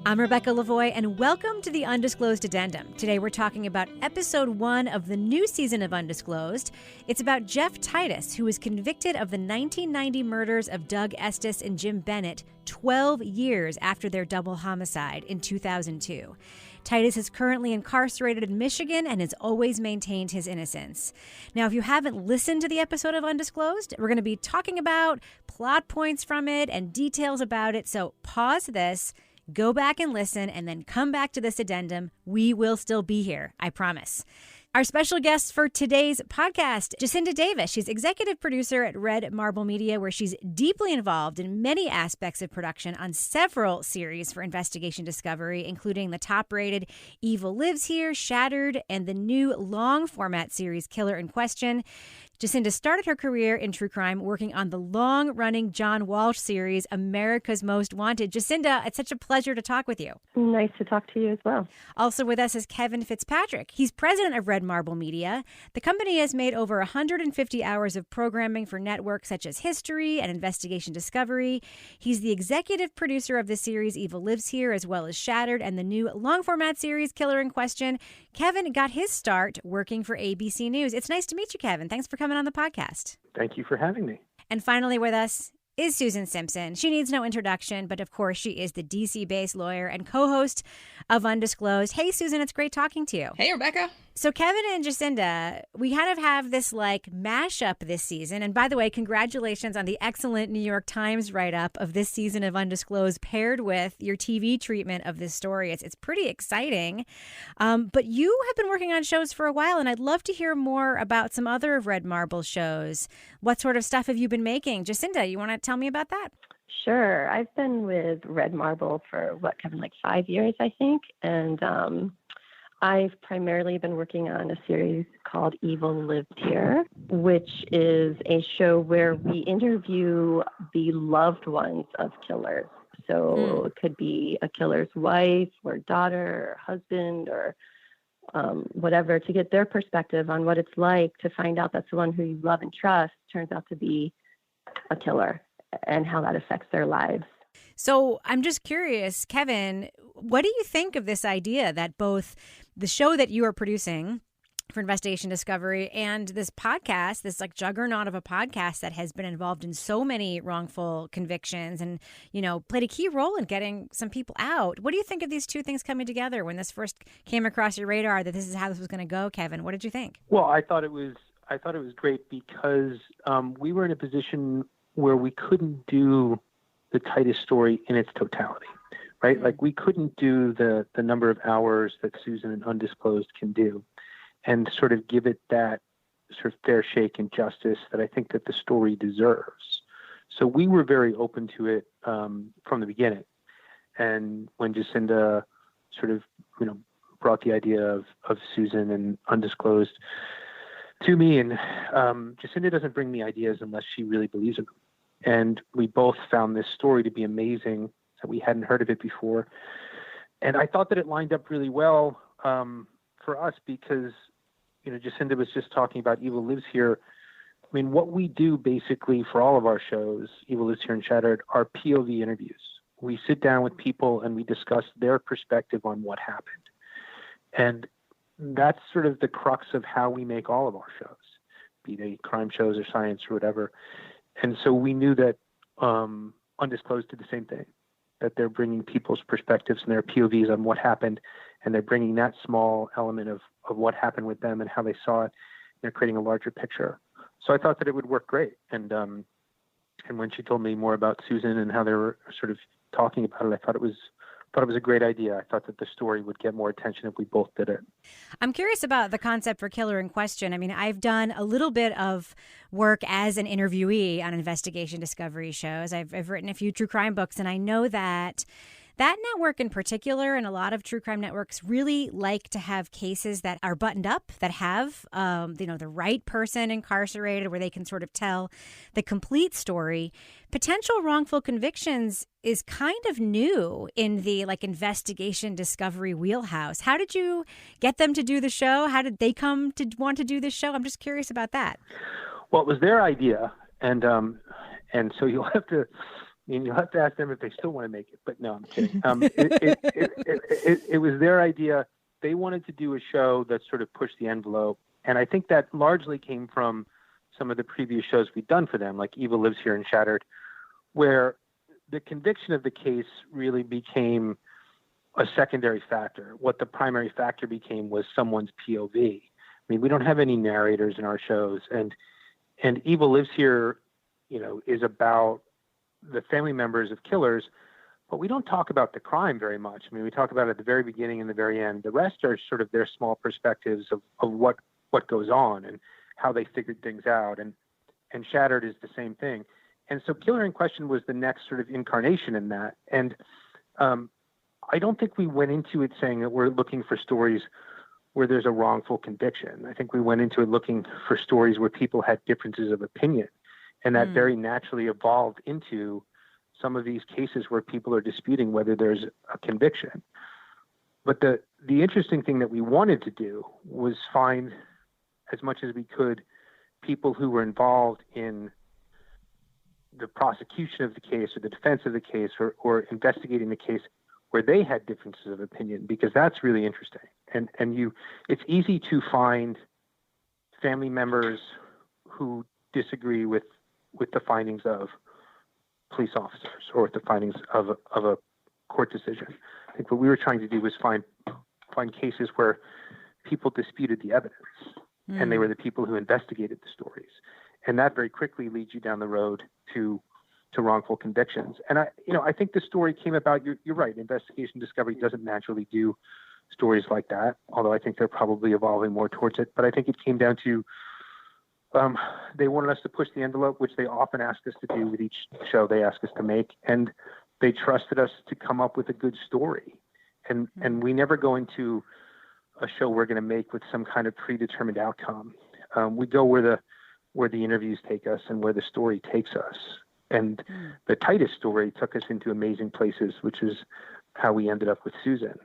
I'm Rebecca Lavoie, and welcome to the Undisclosed Addendum. Today we're talking about episode 1 of the new season of Undisclosed. It's about Jeff Titus, who was convicted of the 1990 murders of Doug Estes and Jim Bennett 12 years after their double homicide in 2002. Titus is currently incarcerated in Michigan and has always maintained his innocence. Now, if you haven't listened to the episode of Undisclosed, we're going to be talking about plot points from it and details about it, so pause this. Go back and listen, and then come back to this addendum. We will still be here, I promise. Our special guest for today's podcast, Jacinda Davis. She's executive producer at Red Marble Media, where she's deeply involved in many aspects of production on several series for Investigation Discovery, including the top-rated Evil Lives Here, Shattered, and the new long-format series Killer in Question. Jacinda started her career in true crime working on the long-running John Walsh series, America's Most Wanted. Jacinda, it's such a pleasure to talk with you. Nice to talk to you as well. Also with us is Kevin Fitzpatrick. He's president of Red Marble Media. The company has made over 150 hours of programming for networks such as History and Investigation Discovery. He's the executive producer of the series Evil Lives Here, as well as Shattered, and the new long-format series Killer in Question. Kevin got his start working for ABC News. It's nice to meet you, Kevin. Thanks for coming on the podcast. Thank you for having me. And finally with us is Susan Simpson. She needs no introduction, but of course she is the DC-based lawyer and co-host of Undisclosed. Hey, Susan, it's great talking to you. Hey, Rebecca. So Kevin and Jacinda, we kind of have this like mashup this season. And by the way, congratulations on the excellent New York Times write-up of this season of Undisclosed paired with your TV treatment of this story. It's pretty exciting. But you have been working on shows for a while, and I'd love to hear more about some other of Red Marble shows. What sort of stuff have you been making? Jacinda, you want to tell me about that? Sure. I've been with Red Marble for, Kevin, like 5 years, I think. And I've primarily been working on a series called Evil Lives Here, which is a show where we interview the loved ones of killers. So it could be a killer's wife or daughter or husband or whatever, to get their perspective on what it's like to find out that someone who you love and trust turns out to be a killer and how that affects their lives. So I'm just curious, Kevin, what do you think of this idea that both the show that you are producing for Investigation Discovery and this podcast, this like juggernaut of a podcast that has been involved in so many wrongful convictions and, you know, played a key role in getting some people out? What do you think of these two things coming together when this first came across your radar that this is how this was going to go, Kevin? What did you think? Well, I thought it was great because we were in a position where we couldn't do the Titus story in its totality, right? Mm-hmm. Like we couldn't do the number of hours that Susan and Undisclosed can do and sort of give it that sort of fair shake and justice that I think that the story deserves. So we were very open to it from the beginning. And when Jacinda sort of, you know, brought the idea of Susan and Undisclosed to me, and Jacinda doesn't bring me ideas unless she really believes in them. And we both found this story to be amazing, that we hadn't heard of it before. And I thought that it lined up really well for us because, you know, Jacinda was just talking about Evil Lives Here. I mean, what we do basically for all of our shows, Evil Lives Here and Shattered, are POV interviews. We sit down with people and we discuss their perspective on what happened. And that's sort of the crux of how we make all of our shows, be they crime shows or science or whatever. And so we knew that Undisclosed did the same thing, that they're bringing people's perspectives and their POVs on what happened, and they're bringing that small element of what happened with them and how they saw it. They're creating a larger picture. So I thought that it would work great. And when she told me more about Susan and how they were sort of talking about it, I thought it was a great idea. I thought that the story would get more attention if we both did it. I'm curious about the concept for Killer in Question. I mean, I've done a little bit of work as an interviewee on Investigation Discovery shows. I've written a few true crime books, and I know that That network in particular, and a lot of true crime networks, really like to have cases that are buttoned up, that have, the right person incarcerated, where they can sort of tell the complete story. Potential wrongful convictions is kind of new in the investigation discovery wheelhouse. How did you get them to do the show? How did they come to want to do this show? I'm just curious about that. Well, it was their idea, and so you'll have to ask them if they still want to make it. But no, I'm kidding. It was their idea. They wanted to do a show that sort of pushed the envelope, and I think that largely came from some of the previous shows we'd done for them, like Evil Lives Here and Shattered, where the conviction of the case really became a secondary factor. What the primary factor became was someone's POV. I mean, we don't have any narrators in our shows, and Evil Lives Here, is about the family members of killers, but we don't talk about the crime very much. I mean, we talk about it at the very beginning and the very end. The rest are sort of their small perspectives of what goes on and how they figured things out. And Shattered is the same thing. And so Killer in Question was the next sort of incarnation in that. And I don't think we went into it saying that we're looking for stories where there's a wrongful conviction. I think we went into it looking for stories where people had differences of opinion. And that very naturally evolved into some of these cases where people are disputing whether there's a conviction. But the interesting thing that we wanted to do was find, as much as we could, people who were involved in the prosecution of the case or the defense of the case or investigating the case where they had differences of opinion, because that's really interesting. And it's easy to find family members who disagree with the findings of police officers or with the findings of a court decision. I think what we were trying to do was find cases where people disputed the evidence and they were the people who investigated the stories. And that very quickly leads you down the road to wrongful convictions. And I think the story came about, you're right, investigation discovery doesn't naturally do stories like that, although I think they're probably evolving more towards it. But I think it came down to they wanted us to push the envelope, which they often ask us to do with each show they ask us to make. And they trusted us to come up with a good story. And we never go into a show we're going to make with some kind of predetermined outcome. We go where the interviews take us and where the story takes us. And the Titus story took us into amazing places, which is how we ended up with Susan,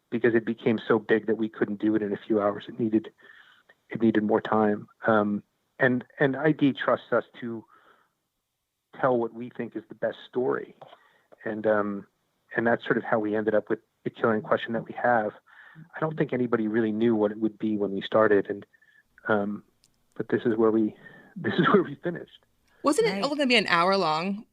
because it became so big that we couldn't do it in a few hours. It needed more time. And ID trusts us to tell what we think is the best story. And that's sort of how we ended up with the Killer in Question that we have. I don't think anybody really knew what it would be when we started. But this is where we finished. Wasn't it only going to be an hour long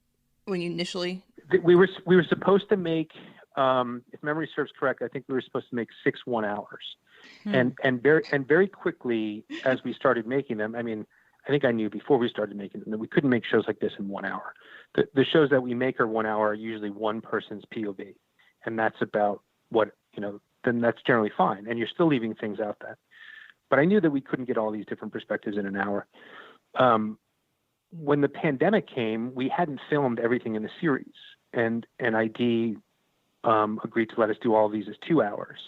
when you initially? We were supposed to make, if memory serves correct, I think we were supposed to make 6 1-hours. And very quickly as we started making them, I mean, I think I knew before we started making them that we couldn't make shows like this in 1 hour. The shows that we make are 1 hour are usually one person's POV, and that's about what, then that's generally fine. And you're still leaving things out that. But I knew that we couldn't get all these different perspectives in an hour. When the pandemic came, we hadn't filmed everything in the series, and ID agreed to let us do all of these as 2 hours.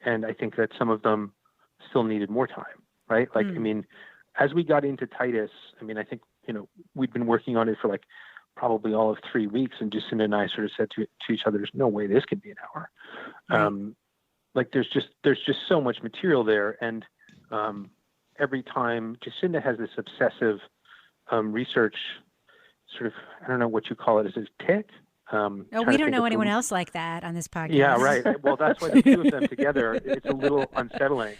And I think that some of them still needed more time, right? I mean, as we got into Titus, I mean, I think, we'd been working on it for probably all of 3 weeks, and Jacinda and I sort of said to each other, there's no way this can be an hour. Right. There's just so much material there. And every time Jacinda has this obsessive research sort of, I don't know what you call it, is it tick? We don't know anyone else like that on this podcast. Yeah, right. Well, that's why the two of them together, it's a little unsettling.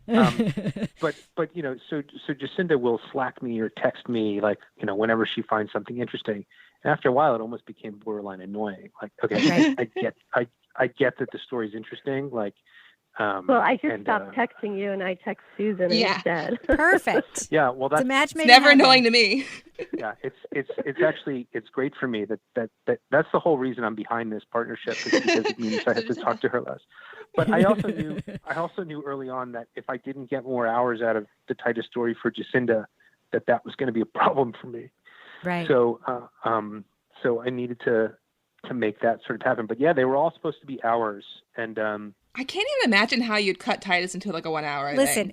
But so Jacinda will Slack me or text me whenever she finds something interesting. And after a while, it almost became borderline annoying. Okay, right. I get that the story's interesting. Well, I just stopped texting you and I text Susan instead. Perfect. Yeah, well, that's never annoying to me. Yeah, it's actually great for me that's the whole reason I'm behind this partnership, is because it means I have to talk to her less. But I also knew early on that if I didn't get more hours out of the Titus story for Jacinda, that was going to be a problem for me. Right. So I needed to make that sort of happen. But yeah, they were all supposed to be hours, and I can't even imagine how you'd cut Titus into like a 1 hour. Listen,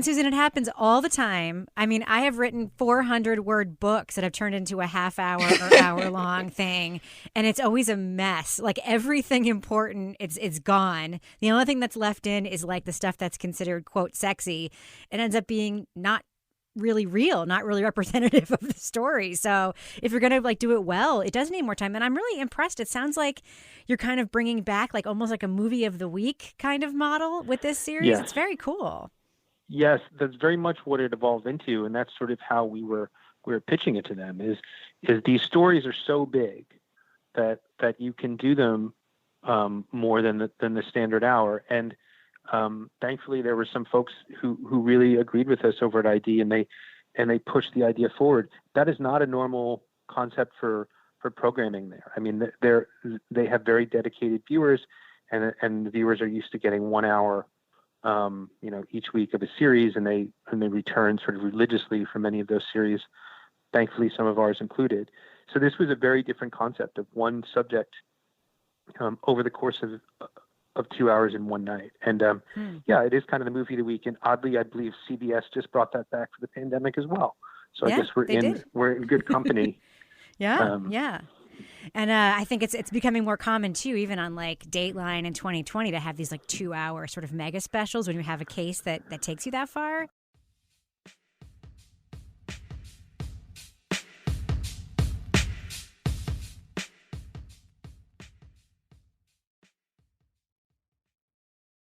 Susan, it happens all the time. I mean, I have written 400-word books that have turned into a half-hour or hour-long thing, and it's always a mess. Like everything important, it's gone. The only thing that's left in is like the stuff that's considered quote sexy. It ends up being not really real, not really representative of the story. So if you're going to like do it well, it does need more time. And I'm really impressed. It sounds like you're kind of bringing back like almost like a movie of the week kind of model with this series. Yes. It's very cool. Yes, that's very much what it evolved into. And that's sort of how we were pitching it to them is these stories are so big that you can do them more than the standard hour. And thankfully, there were some folks who really agreed with us over at ID, and they pushed the idea forward. That is not a normal concept for programming there. I mean, they have very dedicated viewers, and the viewers are used to getting 1 hour, each week of a series, and they return sort of religiously for many of those series. Thankfully, some of ours included. So this was a very different concept of one subject over the course of 2 hours in one night. And yeah, it is kind of the movie of the week. And oddly, I believe CBS just brought that back for the pandemic as well. So I guess we're in good company. Yeah. And I think it's becoming more common too, even on like Dateline in 2020, to have these like 2 hour sort of mega specials when you have a case that takes you that far.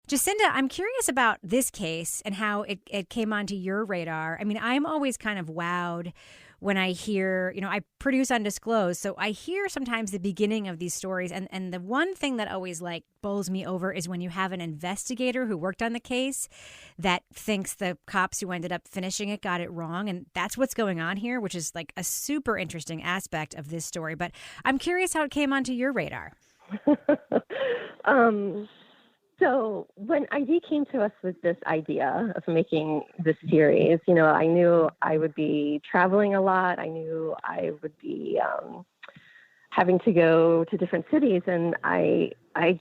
Jacinda, I'm curious about this case and how it came onto your radar. I mean, I'm always kind of wowed when I hear, I produce Undisclosed, so I hear sometimes the beginning of these stories. And the one thing that always like bowls me over is when you have an investigator who worked on the case that thinks the cops who ended up finishing it got it wrong. And that's what's going on here, which is like a super interesting aspect of this story. But I'm curious how it came onto your radar. So when ID came to us with this idea of making this series, I knew I would be traveling a lot. I knew I would be having to go to different cities. And I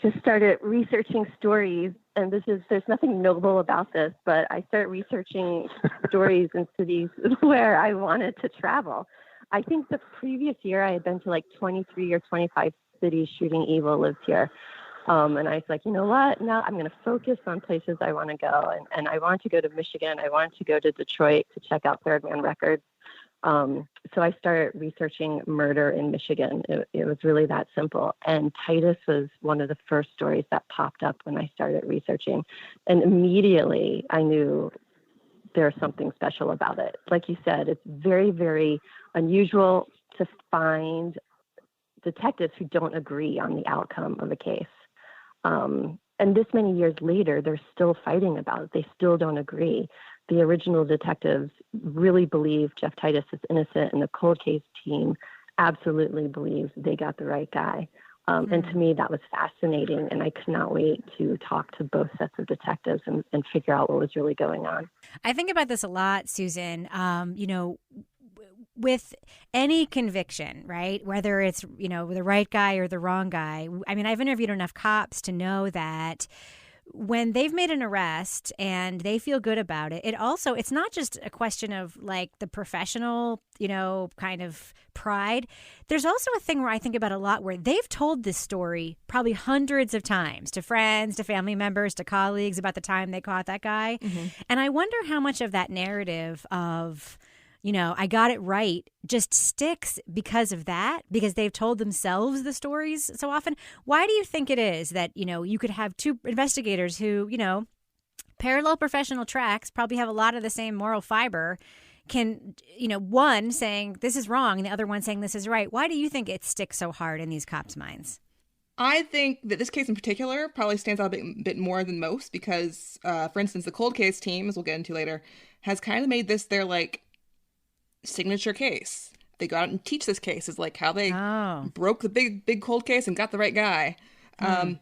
just started researching stories. And there's nothing noble about this, but I started researching stories in cities where I wanted to travel. I think the previous year I had been to like 23 or 25 cities shooting Evil Lives Here. And I was like, you know what? Now I'm going to focus on places I want to go. And I wanted to go to Michigan. I wanted to go to Detroit to check out Third Man Records. So I started researching murder in Michigan. It was really that simple. And Titus was one of the first stories that popped up when I started researching. And immediately I knew there's something special about it. Like you said, it's very, very unusual to find detectives who don't agree on the outcome of a case. And this many years later, they're still fighting about it. They still don't agree. The original detectives really believe Jeff Titus is innocent, and the cold case team absolutely believes they got the right guy. And to me, that was fascinating, and I could not wait to talk to both sets of detectives and figure out what was really going on. I think about this a lot, Susan. With any conviction, right? Whether it's, the right guy or the wrong guy. I mean, I've interviewed enough cops to know that when they've made an arrest and they feel good about it, it's not just a question of like the professional, kind of pride. There's also a thing where I think about a lot where they've told this story probably hundreds of times to friends, to family members, to colleagues about the time they caught that guy. Mm-hmm. And I wonder how much of that narrative of, I got it right just sticks because of that, because they've told themselves the stories so often. Why do you think it is that, you could have two investigators who, parallel professional tracks, probably have a lot of the same moral fiber, can, one saying this is wrong and the other one saying this is right. Why do you think it sticks so hard in these cops' minds? I think that this case in particular probably stands out a bit more than most because, for instance, the cold case team, as we'll get into later, has kind of made this their, signature case. They go out and teach this case. Is like how they broke the big cold case and got the right guy. And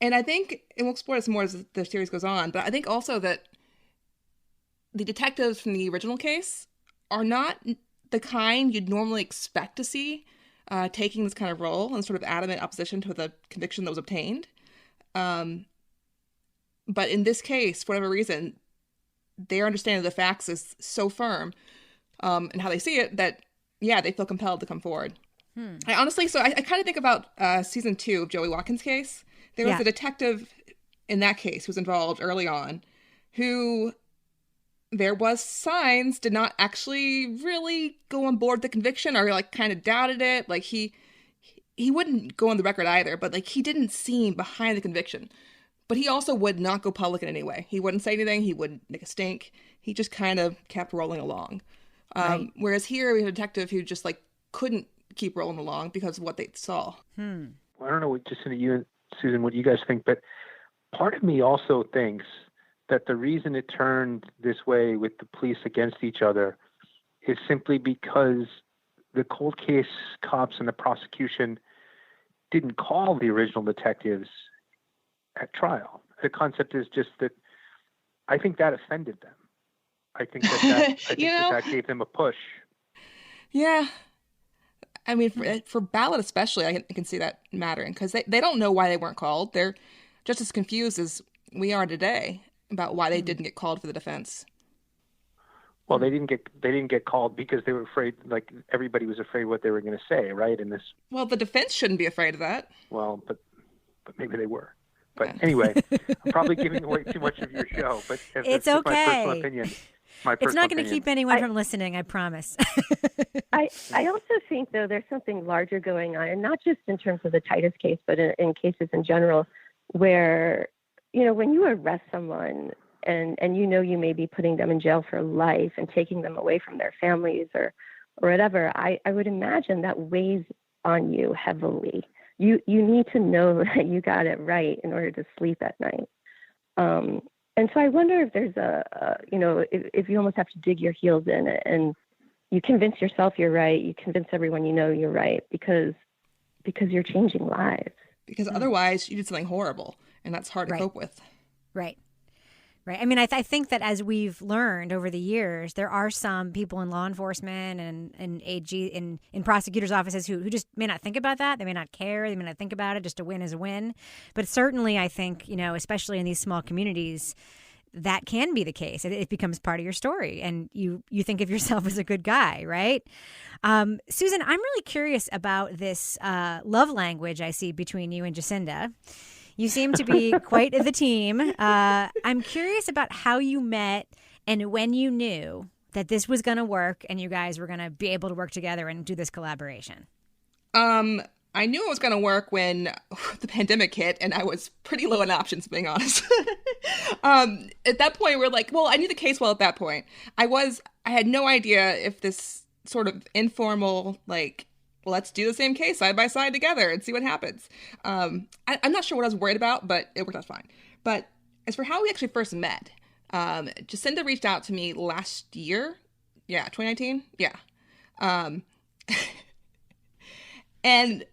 I think, and we'll explore this more as the series goes on, but I think also that the detectives from the original case are not the kind you'd normally expect to see taking this kind of role in sort of adamant opposition to the conviction that was obtained. But in this case, for whatever reason, their understanding of the facts is so firm and how they see it that, yeah, they feel compelled to come forward. I honestly, so I kind of think about season 2 of Joey Watkins' case. There was a detective in that case who was involved early on who there was signs did not actually really go on board the conviction or like kind of doubted it. Like he wouldn't go on the record either, but like he didn't seem behind the conviction. But he also would not go public in any way. He wouldn't say anything. He wouldn't make a stink. He just kind of kept rolling along. Right. Whereas here we have a detective who just like couldn't keep rolling along because of what they saw. Well, I don't know what Jacinda, you and Susan, what you guys think, but part of me also thinks that the reason it turned this way with the police against each other is simply because the cold case cops and the prosecution didn't call the original detectives at trial. The concept is just that I think that offended them. I think that gave them a push. Yeah. I mean, for Ballot especially, I can see that mattering because they don't know why they weren't called. They're just as confused as we are today about why they didn't get called for the defense. Well, they didn't get called because they were afraid. Like everybody was afraid what they were going to say, right? In this. Well, the defense shouldn't be afraid of that. Well, but maybe they were. But anyway, I'm probably giving away too much of your show. But it's okay. My personal opinion. It's not going to keep anyone from listening, I promise. I also think, though, there's something larger going on, and not just in terms of the Titus case, but in cases in general, where, you know, when you arrest someone and you know you may be putting them in jail for life and taking them away from their families or whatever, I would imagine that weighs on you heavily. You need to know that you got it right in order to sleep at night. And so I wonder if there's if you almost have to dig your heels in and you convince yourself you're right, you convince everyone you know you're right because you're changing lives. Because otherwise you did something horrible, and that's hard to cope with. Right. I mean, I think that as we've learned over the years, there are some people in law enforcement and AG in prosecutors' offices who just may not think about that. They may not care. They may not think about it. Just a win is a win. But certainly, I think, you know, especially in these small communities, that can be the case. It becomes part of your story, and you think of yourself as a good guy, right? Susan, I'm really curious about this love language I see between you and Jacinda. You seem to be quite the team. I'm curious about how you met and when you knew that this was going to work and you guys were going to be able to work together and do this collaboration. I knew it was going to work when the pandemic hit, and I was pretty low on options, being honest. At that point, we're like, well, I knew the case well at that point. I had no idea if this sort of informal, like, let's do the same case side by side together and see what happens. I'm not sure what I was worried about, but it worked out fine. But as for how we actually first met, Jacinda reached out to me last year. Yeah, 2019? Yeah. And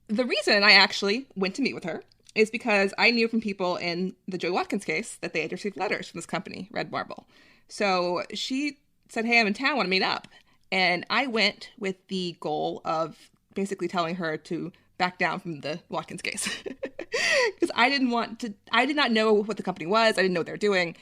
the reason I actually went to meet with her is because I knew from people in the Joey Watkins case that they had received letters from this company, Red Marble. So she said, hey, I'm in town, want to meet up. And I went with the goal of basically telling her to back down from the Watkins case. Because I did not know what the company was. I didn't know what they were doing.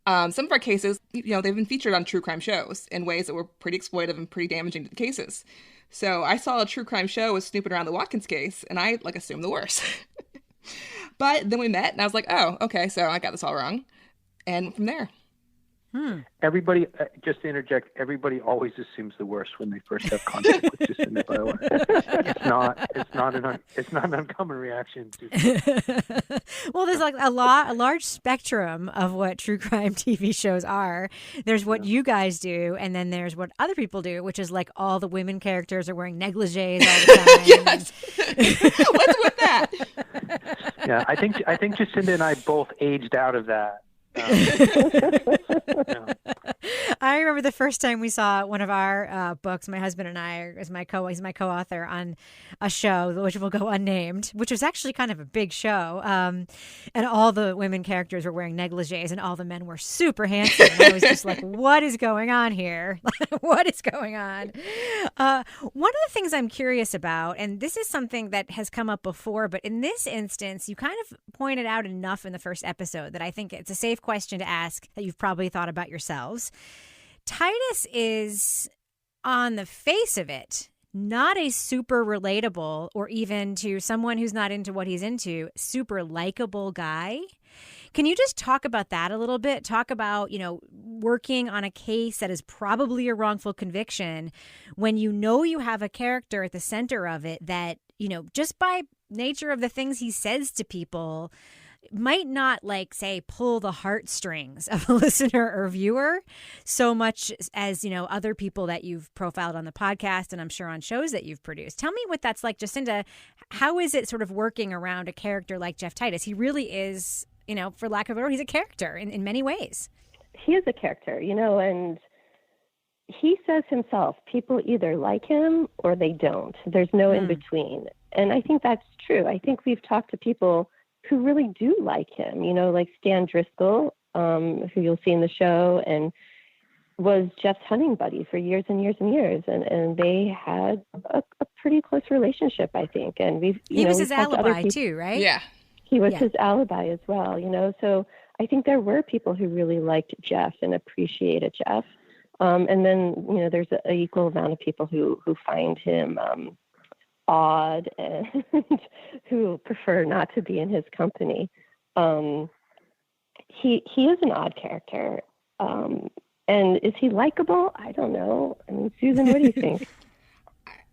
Some of our cases, you know, they've been featured on true crime shows in ways that were pretty exploitive and pretty damaging to the cases. So I saw a true crime show was snooping around the Watkins case, and I assumed the worst. But then we met, and I was like, oh, okay, so I got this all wrong. And from there. Everybody, just to interject, everybody always assumes the worst when they first have contact with Jacinda, by the way. It's not an uncommon reaction to. Well, there's like a large spectrum of what true crime TV shows are. There's what you guys do, and then there's what other people do, which is like all the women characters are wearing negligees all the time. Yes. What's with that? Yeah, I think Jacinda and I both aged out of that. I remember the first time we saw one of our books, my husband and I, he's my co-author on a show, which will go unnamed, which was actually kind of a big show. And all the women characters were wearing negligees and all the men were super handsome. And I was just like, what is going on here? What is going on? One of the things I'm curious about, and this is something that has come up before, but in this instance, you kind of pointed out enough in the first episode that I think it's a safe question to ask that you've probably thought about yourselves. Titus is, on the face of it, not a super relatable, or even to someone who's not into what he's into, super likable guy. Can you just talk about that a little bit? Talk about, working on a case that is probably a wrongful conviction when you know you have a character at the center of it that, just by nature of the things he says to people might not, say, pull the heartstrings of a listener or viewer so much as, other people that you've profiled on the podcast and I'm sure on shows that you've produced. Tell me what that's like, Jacinda. How is it sort of working around a character like Jeff Titus? He really is, for lack of a word, he's a character in many ways. He is a character, and he says himself, people either like him or they don't. There's no in between. And I think that's true. I think we've talked to people who really do like him, like Stan Driscoll, who you'll see in the show, and was Jeff's hunting buddy for years and years and years. And they had a pretty close relationship, I think. And he was his alibi too, right? Yeah. He was his alibi as well, so I think there were people who really liked Jeff and appreciated Jeff. And then, there's an equal amount of people who find him odd and who prefer not to be in his company. He is an odd character. And is he likable? I don't know. I mean, Susan, what do you think?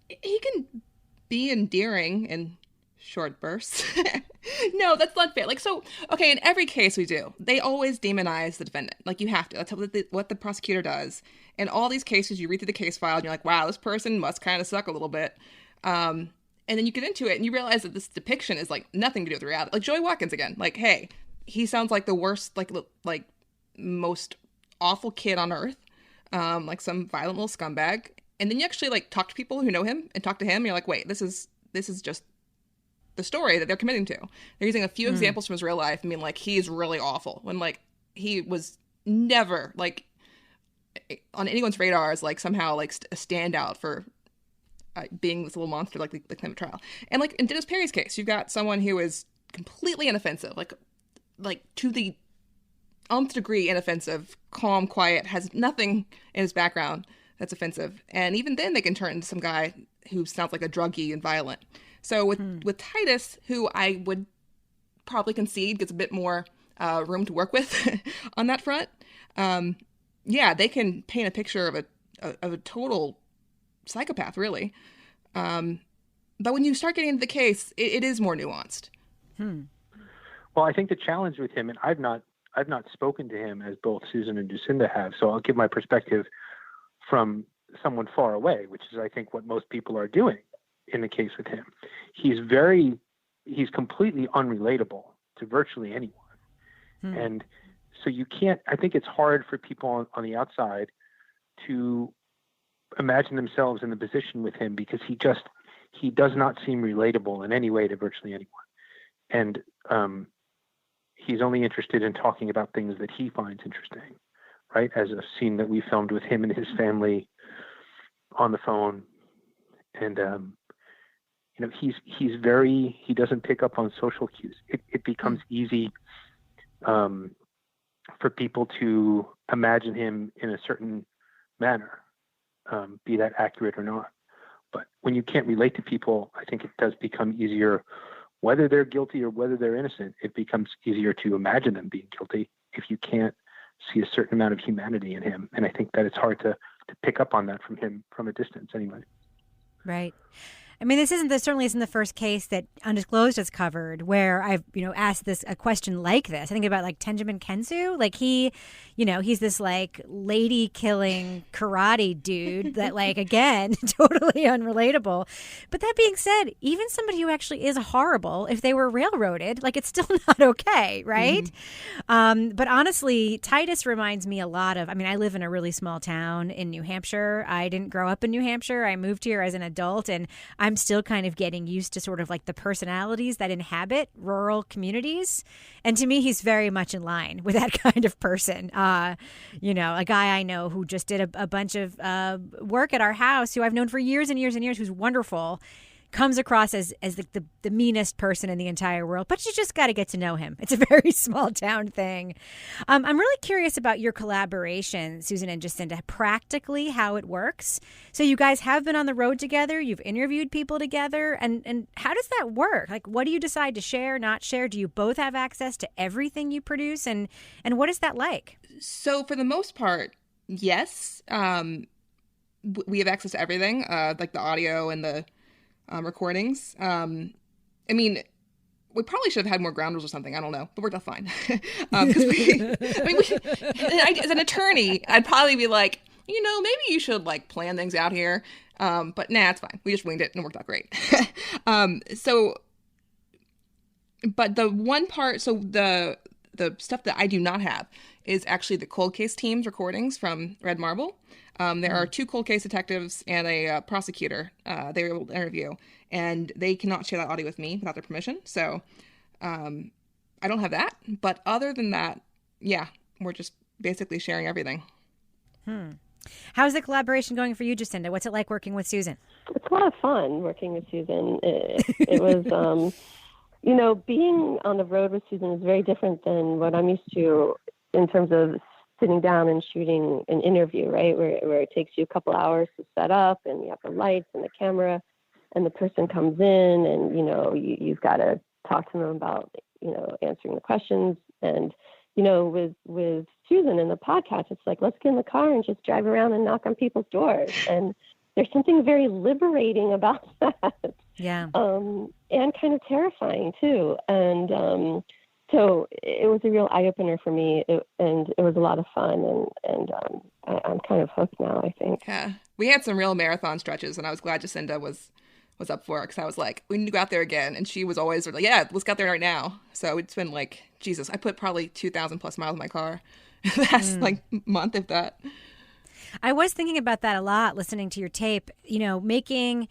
He can be endearing in short bursts. No, that's not fair. Okay, in every case we do, they always demonize the defendant. You have to. That's what the prosecutor does. In all these cases, you read through the case file and you're like, wow, this person must kind of suck a little bit. And then you get into it and you realize that this depiction is nothing to do with reality. Like Joey Watkins again. Hey, he sounds like the worst, most awful kid on earth. Some violent little scumbag. And then you actually talk to people who know him and talk to him. And you're like, wait, this is just the story that they're committing to. They're using a few examples from his real life. I mean, he's really awful when he was never on anyone's radar as somehow a standout for being this little monster the Clement trial. And in Dennis Perry's case, you've got someone who is completely inoffensive, to the nth degree inoffensive, calm, quiet, has nothing in his background that's offensive. And even then they can turn into some guy who sounds like a druggie and violent. So with Titus, who I would probably concede gets a bit more room to work with on that front, they can paint a picture of a total psychopath, really. But when you start getting into the case, it is more nuanced. Well, I think the challenge with him, and I've not spoken to him as both Susan and Jacinda have, so I'll give my perspective from someone far away, which is I think what most people are doing in the case with him. He's completely unrelatable to virtually anyone. And so I think it's hard for people on the outside to imagine themselves in the position with him because he does not seem relatable in any way to virtually anyone. And he's only interested in talking about things that he finds interesting, right? As a scene that we filmed with him and his family on the phone. And, he doesn't pick up on social cues. It becomes easy for people to imagine him in a certain manner, be that accurate or not. But when you can't relate to people, I think it does become easier, whether they're guilty or whether they're innocent, it becomes easier to imagine them being guilty if you can't see a certain amount of humanity in him. And I think that it's hard to pick up on that from him from a distance anyway. Right. I mean, this certainly isn't the first case that Undisclosed has covered where I've, asked a question like this. I think about like Tenjimin Kensu, like he's this like lady killing karate dude that like, again, totally unrelatable. But that being said, even somebody who actually is horrible, if they were railroaded, like it's still not okay, right? But honestly, Titus reminds me a lot of, I mean, I live in a really small town in New Hampshire. I didn't grow up in New Hampshire. I moved here as an adult, and I'm still kind of getting used to sort of like the personalities that inhabit rural communities. And to me, he's very much in line with that kind of person. A guy I know who just did a bunch of work at our house, who I've known for years and years and years, who's wonderful, comes across as the meanest person in the entire world, but you just got to get to know him. It's a very small town thing. I'm really curious about your collaboration, Susan and Jacinda, practically how it works. So you guys have been on the road together, you've interviewed people together, and how does that work? Like, what do you decide to share, not share? Do you both have access to everything you produce, and what is that like? So for the most part, yes. We have access to everything, like the audio and the recordings. I mean, we probably should have had more ground rules or something. I don't know, but worked out fine. As an attorney, I'd probably be like, maybe you should like plan things out here. But nah, it's fine. We just winged it and it worked out great. But the one part, so the stuff that I do not have is actually the cold case team's recordings from Red Marble. There are 2 cold case detectives and a prosecutor they were able to interview, and they cannot share that audio with me without their permission. So I don't have that. But other than that, yeah, we're just basically sharing everything. How's the collaboration going for you, Jacinda? What's it like working with Susan? It's a lot of fun working with Susan. It was, being on the road with Susan is very different than what I'm used to in terms of sitting down and shooting an interview, right? Where it takes you a couple hours to set up, and you have the lights and the camera, and the person comes in, and, you've got to talk to them about, answering the questions. And, with Susan and the podcast, it's like, let's get in the car and just drive around and knock on people's doors. And there's something very liberating about that. Yeah. And kind of terrifying too. And so it was a real eye-opener for me, and it was a lot of fun, and I'm kind of hooked now, I think. Yeah. We had some real marathon stretches, and I was glad Jacinda was up for it, because I was like, we need to go out there again. And she was always like, yeah, let's go out there right now. So it's been like, Jesus, I put probably 2,000 plus miles in my car the last month, if that. I was thinking about that a lot, listening to your tape. Making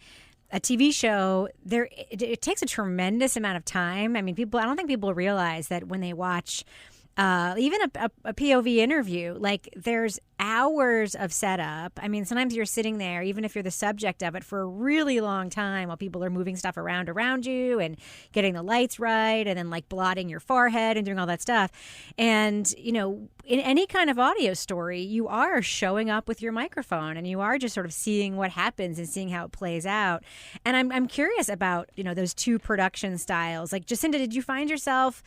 a TV show, it takes a tremendous amount of time. I mean, I don't think people realize that when they watch even a POV interview, like there's hours of setup. I mean, sometimes you're sitting there, even if you're the subject of it, for a really long time while people are moving stuff around you and getting the lights right, and then like blotting your forehead and doing all that stuff. And, in any kind of audio story, you are showing up with your microphone, and you are just sort of seeing what happens and seeing how it plays out. And I'm curious about, those 2 production styles. Like, Jacinda, did you find yourself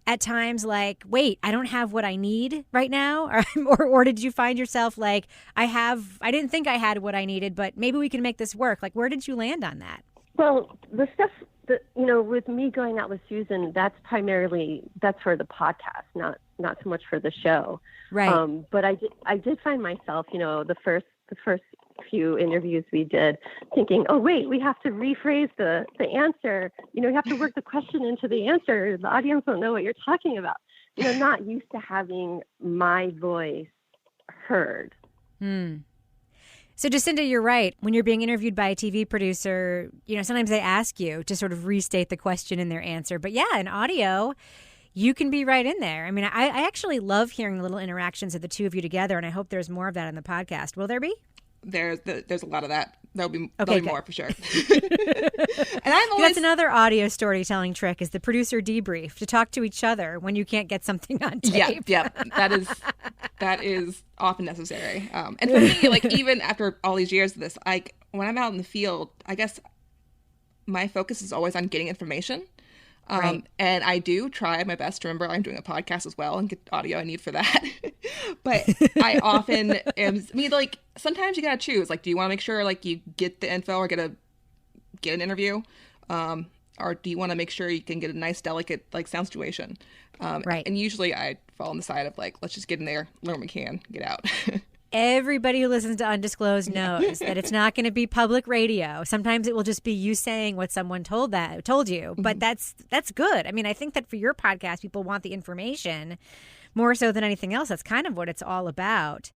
at times like, wait, I don't have what I need right now? Or did you find yourself like, I didn't think I had what I needed, but maybe we can make this work? Like, where did you land on that? Well, the stuff that, with me going out with Susan, that's for the podcast, not so much for the show. Right. But I did find myself, the first few interviews we did, thinking, oh wait, we have to rephrase the answer. We have to work the question into the answer. The audience don't know what you're talking about. Not used to having my voice heard. So Jacinda, you're right. When you're being interviewed by a TV producer, sometimes they ask you to sort of restate the question in their answer. But yeah, in audio, you can be right in there. I mean, I actually love hearing the little interactions of the 2 of you together, and I hope there's more of that on the podcast. Will there be? There's a lot of that. There'll be more for sure. And that's another audio storytelling trick, is the producer debrief, to talk to each other when you can't get something on tape. Yeah. That is often necessary. And for me, like, even after all these years of this, like, when I'm out in the field, I guess my focus is always on getting information. Right. And I do try my best to remember I'm doing a podcast as well and get the audio I need for that. But I often sometimes you got to choose. Like, do you want to make sure, like, you get the info or get a get an interview? Or do you want to make sure you can get a nice, delicate, like, sound situation? Right. And usually I fall on the side of, like, let's just get in there, learn what we can, get out. Everybody who listens to Undisclosed knows that it's not going to be public radio. Sometimes it will just be you saying what someone told you. But that's good. I mean, I think that for your podcast, people want the information more so than anything else. That's kind of what it's all about.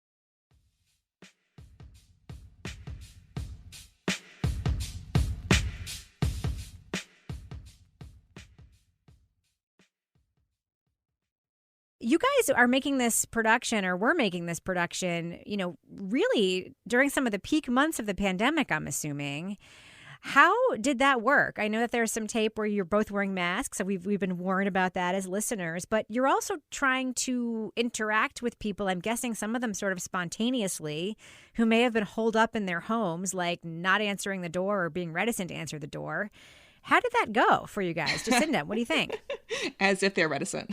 You guys are making this production, or were making this production, really during some of the peak months of the pandemic, I'm assuming. How did that work? I know that there's some tape where you're both wearing masks, so we've been warned about that as listeners, but you're also trying to interact with people, I'm guessing some of them sort of spontaneously, who may have been holed up in their homes, like not answering the door or being reticent to answer the door. How did that go for you guys? Jacinda, what do you think? As if they're reticent.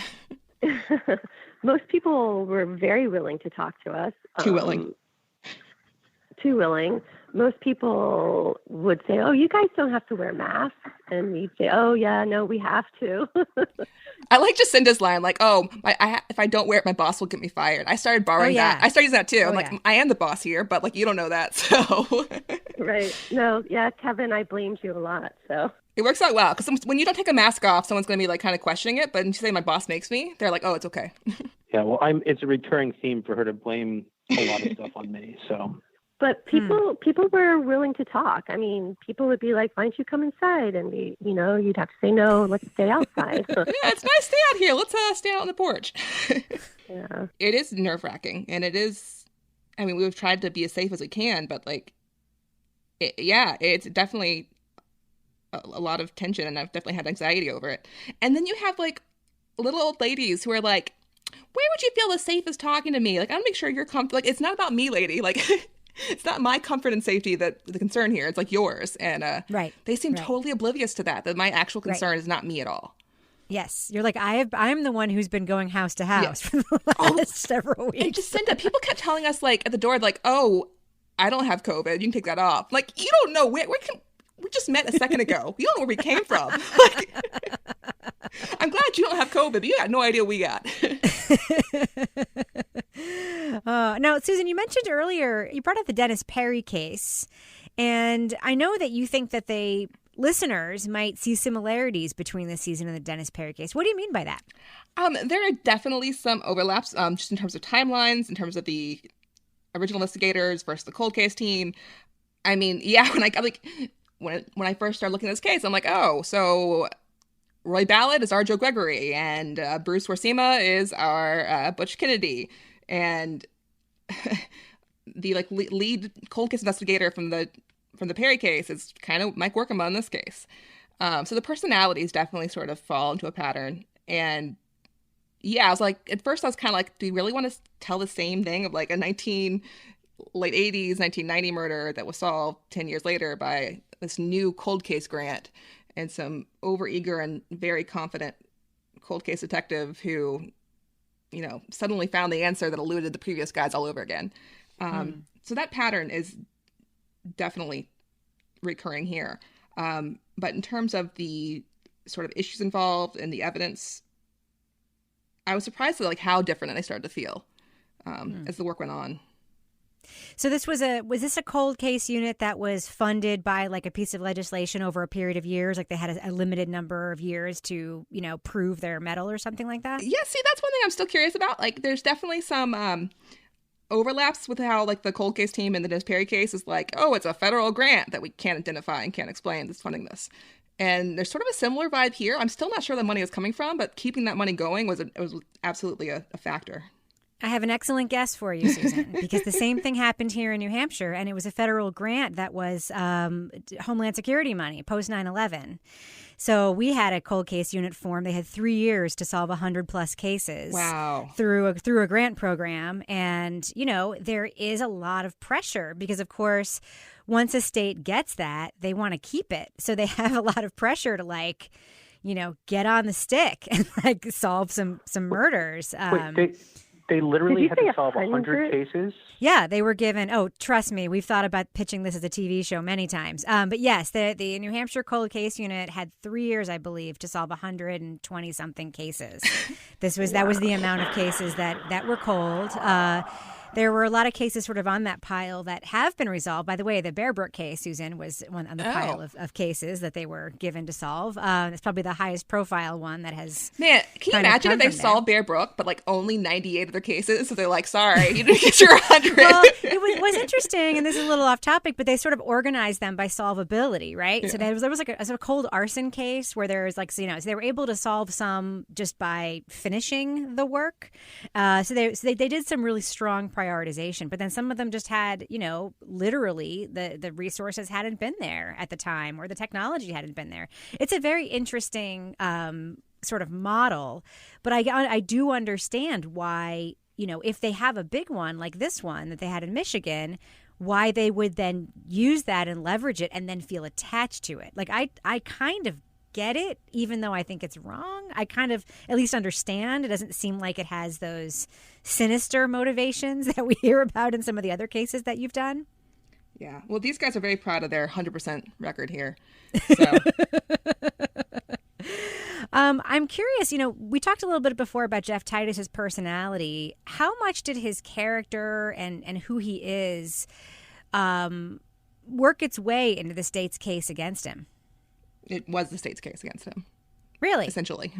Most people were very willing to talk to us. Too willing. Too willing. Most people would say, "Oh, you guys don't have to wear masks," and we'd say, "Oh, yeah, no, we have to." I like Jacinda's line, like, "Oh, if I don't wear it, my boss will get me fired." I started borrowing that. I started using that too. I'm like, I am the boss here, but like, you don't know that, so. Right. No. Yeah, Kevin, I blamed you a lot, so. It works out well, because when you don't take a mask off, someone's going to be like kind of questioning it, but when you say my boss makes me, they're like, oh, it's okay. Yeah, well, it's a recurring theme for her to blame a lot of stuff on me, so. But people were willing to talk. I mean, people would be like, why don't you come inside? And, you'd have to say, no, let's stay outside. Yeah, it's nice to stay out here. Let's stay out on the porch. Yeah. It is nerve-wracking, and it is, I mean, we've tried to be as safe as we can, but like, it's definitely a lot of tension, and I've definitely had anxiety over it. And then you have like little old ladies who are like, where would you feel the safest talking to me? Like, I want to make sure you're comfortable. Like, it's not about me, lady. Like, it's not my comfort and safety that the concern here. It's like yours. And they seem totally oblivious to that my actual concern is not me at all. Yes. You're like, I'm the one who's been going house to house for the last several weeks. And Jacinda, people kept telling us, like, at the door, like, oh, I don't have COVID. You can take that off. Like, you don't know we just met a second ago. You don't know where we came from. Like, I'm glad you don't have COVID, but you got no idea what we got. Now, Susan, you mentioned earlier, you brought up the Dennis Perry case. And I know that you think that listeners might see similarities between this season and the Dennis Perry case. What do you mean by that? There are definitely some overlaps, just in terms of timelines, in terms of the original investigators versus the cold case team. I mean, yeah, when I first started looking at this case, I'm like, oh, so Roy Ballard is our Joe Gregory, and Bruce Warsima is our Butch Kennedy, and the lead cold case investigator from the Perry case is kind of Mike Workema in this case. So the personalities definitely sort of fall into a pattern, and yeah, I was like, at first I was kind of like, do you really want to tell the same thing of like a late 80s, 1990 murder that was solved 10 years later by this new cold case grant and some overeager and very confident cold case detective who, suddenly found the answer that eluded the previous guys all over again. So that pattern is definitely recurring here. But in terms of the sort of issues involved and the evidence, I was surprised at how different I started to feel as the work went on. So was this a cold case unit that was funded by like a piece of legislation over a period of years? Like they had a limited number of years to, prove their mettle or something like that? Yeah, see, that's one thing I'm still curious about. Like there's definitely some overlaps with how like the cold case team in the Dennis Perry case is like, oh, it's a federal grant that we can't identify and can't explain that's funding this. And there's sort of a similar vibe here. I'm still not sure where the money is coming from, but keeping that money going was absolutely a factor. I have an excellent guess for you, Susan, because the same thing happened here in New Hampshire, and it was a federal grant that was Homeland Security money, post 9/11. So we had a cold case unit formed. They had 3 years to solve 100+ cases. Wow. Through a grant program. And, there is a lot of pressure because, of course, once a state gets that, they want to keep it. So they have a lot of pressure to get on the stick and solve some murders. They literally you had say to solve 100 cases. Yeah, they were given, oh, trust me, we've thought about pitching this as a TV show many times. But yes, the New Hampshire Cold Case Unit had 3 years, I believe, to solve 120-something cases. That was the amount of cases that were cold. There were a lot of cases sort of on that pile that have been resolved. By the way, the Bear Brook case, Susan, was one on the pile of cases that they were given to solve. It's probably the highest profile one that has. Man, can you imagine if they solved Bear Brook, but like only 98 of their cases? So they're like, sorry, you didn't get your 100. Well, it was interesting, and this is a little off topic, but they sort of organized them by solvability, right? Yeah. So there was like a sort of cold arson case where there was like, so they were able to solve some just by finishing the work. So they did some really strong prioritization, but then some of them just had, literally the resources hadn't been there at the time, or the technology hadn't been there. It's a very interesting sort of model, but I do understand why, if they have a big one like this one that they had in Michigan, why they would then use that and leverage it and then feel attached to it. Like I kind of get it, even though I think it's wrong. I kind of at least understand. It doesn't seem like it has those sinister motivations that we hear about in some of the other cases that you've done. Yeah. Well, these guys are very proud of their 100% record here. So. I'm curious, we talked a little bit before about Jeff Titus's personality. How much did his character and who he is work its way into the state's case against him? It was the state's case against him. Really? Essentially.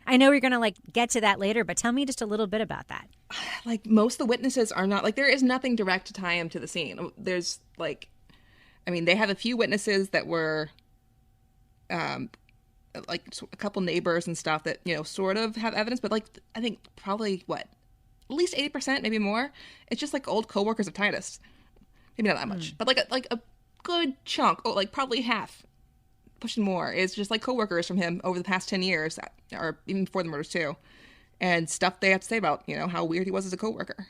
I know you're going to get to that later, but tell me just a little bit about that. Most of the witnesses are not, there is nothing direct to tie him to the scene. There's they have a few witnesses that were a couple neighbors and stuff that, sort of have evidence, but I think probably at least 80%, maybe more. It's just old coworkers of Titus. Maybe not that much, but a good chunk, probably half, pushing more, is just coworkers from him over the past 10 years, or even before the murders too, and stuff they have to say about, how weird he was as a coworker.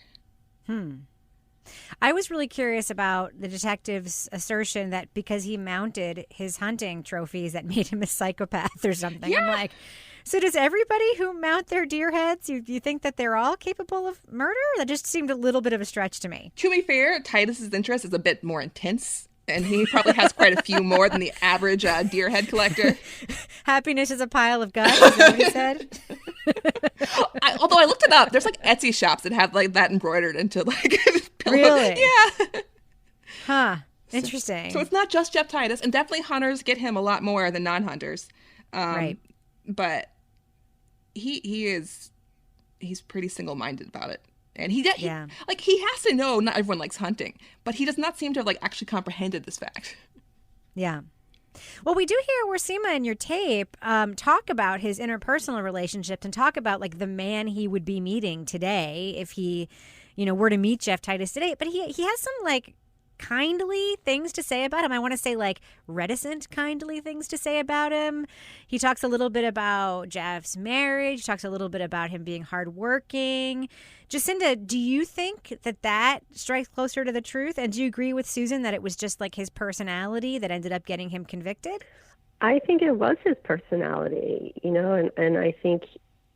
I was really curious about the detective's assertion that because he mounted his hunting trophies that made him a psychopath or something. Yeah. I'm like, so does everybody who mount their deer heads, you think that they're all capable of murder? That just seemed a little bit of a stretch to me. To be fair, Titus's interest is a bit more intense, and he probably has quite a few more than the average deer head collector. Happiness is a pile of guts, is that what he said? Although I looked it up, there's Etsy shops that have that embroidered into pillow. Really? Yeah. Huh. Interesting. So it's not just Jeff Titus, and definitely hunters get him a lot more than non-hunters. Right. But he's pretty single-minded about it. And he has to know not everyone likes hunting, but he does not seem to have actually comprehended this fact. Yeah. Well, we do hear Wirsima in your tape talk about his interpersonal relationships and talk about the man he would be meeting today if he, were to meet Jeff Titus today. But he has some kindly things to say about him. I want to say reticent kindly things to say about him. He talks a little bit about Jeff's marriage. He talks a little bit about him being hardworking. Jacinda, do you think that strikes closer to the truth? And do you agree with Susan that it was just his personality that ended up getting him convicted? I think it was his personality, and I think,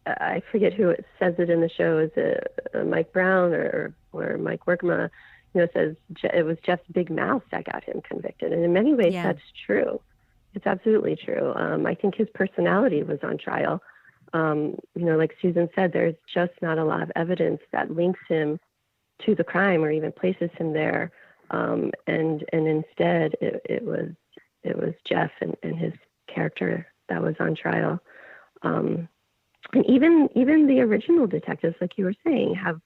I forget who it says it in the show, is it Mike Brown or Mike Workma, says it was Jeff's big mouth that got him convicted. And in many ways, That's true. It's absolutely true. I think his personality was on trial. Like Susan said, there's just not a lot of evidence that links him to the crime or even places him there. And instead, it was Jeff and his character that was on trial. And even the original detectives, like you were saying, have,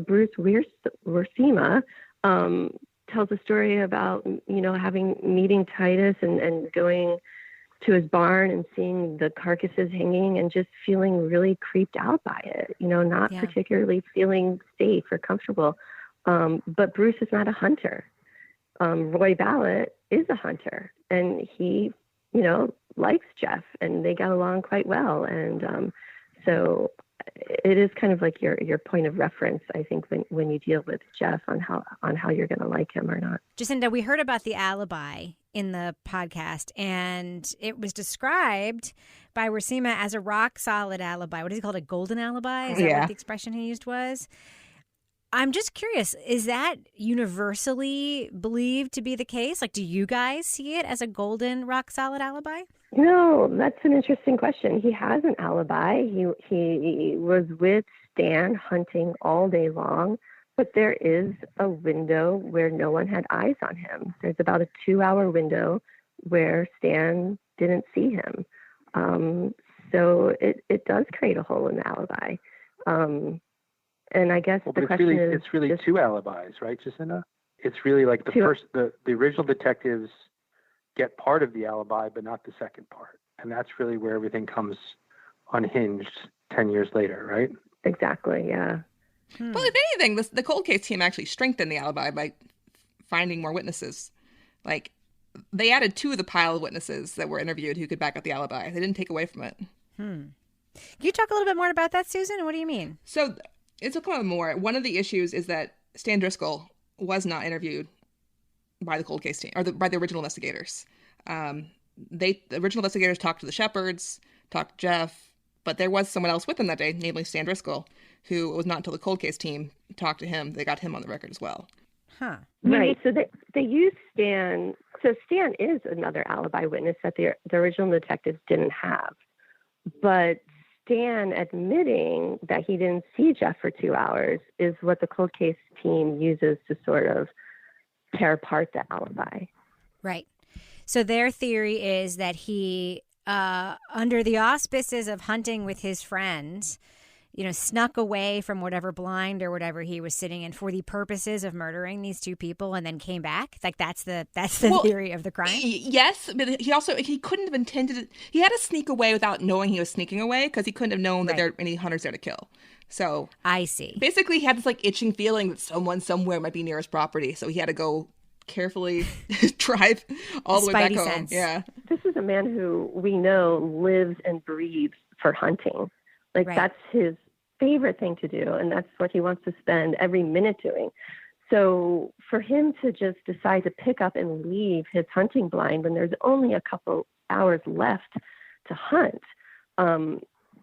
Bruce Wirsima tells a story about, meeting Titus and going to his barn and seeing the carcasses hanging and just feeling really creeped out by it, not particularly feeling safe or comfortable. But Bruce is not a hunter. Roy Ballot is a hunter, and he, likes Jeff, and they got along quite well. And so it is kind of like your point of reference, I think, when you deal with Jeff on how you're going to like him or not. Jacinda, we heard about the alibi in the podcast, and it was described by Racema as a rock solid alibi. What is he called? A golden alibi? Is that what the expression he used was? I'm just curious, is that universally believed to be the case? Like, do you guys see it as a golden rock solid alibi? No, that's an interesting question. He has an alibi. He was with Stan hunting all day long, but there is a window where no one had eyes on him. There's about a 2-hour window where Stan didn't see him. So it does create a hole in the alibi. And I guess the question is... It's really two alibis, right, Jacinda? It's really like the original detectives get part of the alibi, but not the second part. And that's really where everything comes unhinged 10 years later, right? Exactly, yeah. Well, if anything, the cold case team actually strengthened the alibi by finding more witnesses. Like, they added 2 of the pile of witnesses that were interviewed who could back up the alibi. They didn't take away from it. Can you talk a little bit more about that, Susan? What do you mean? So, it's a little more. One of the issues is that Stan Driscoll was not interviewed by the cold case team, or by the original investigators. The original investigators talked to the Shepherds, talked to Jeff, but there was someone else with them that day, namely Stan Driscoll, who it was not until the cold case team talked to him, they got him on the record as well. Huh. Right. So they used Stan. So Stan is another alibi witness that the original detectives didn't have. But Stan admitting that he didn't see Jeff for 2 hours is what the cold case team uses to sort of tear apart the alibi. Right. So their theory is that he, under the auspices of hunting with his friends, snuck away from whatever blind or whatever he was sitting in for the purposes of murdering these 2 people and then came back. Like that's the theory of the crime. Yes, but he couldn't have intended it. He had to sneak away without knowing he was sneaking away because he couldn't have known that there were any hunters there to kill. So I see. Basically, he had this itching feeling that someone somewhere might be near his property, so he had to go carefully drive all the way back home. Sense. Yeah, this is a man who we know lives and breathes for hunting. That's his favorite thing to do, and that's what he wants to spend every minute doing. So for him to just decide to pick up and leave his hunting blind when there's only a couple hours left to hunt,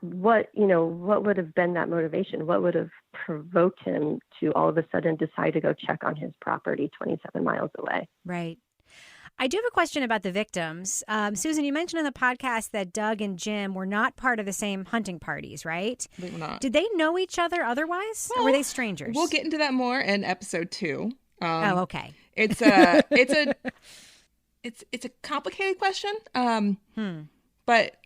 what would have been that motivation? What would have provoked him to all of a sudden decide to go check on his property 27 miles away? Right. I do have a question about the victims. Susan, you mentioned in the podcast that Doug and Jim were not part of the same hunting parties, right? They were not. Did they know each other otherwise, or were they strangers? We'll get into that more in episode 2. Okay. It's a complicated question. But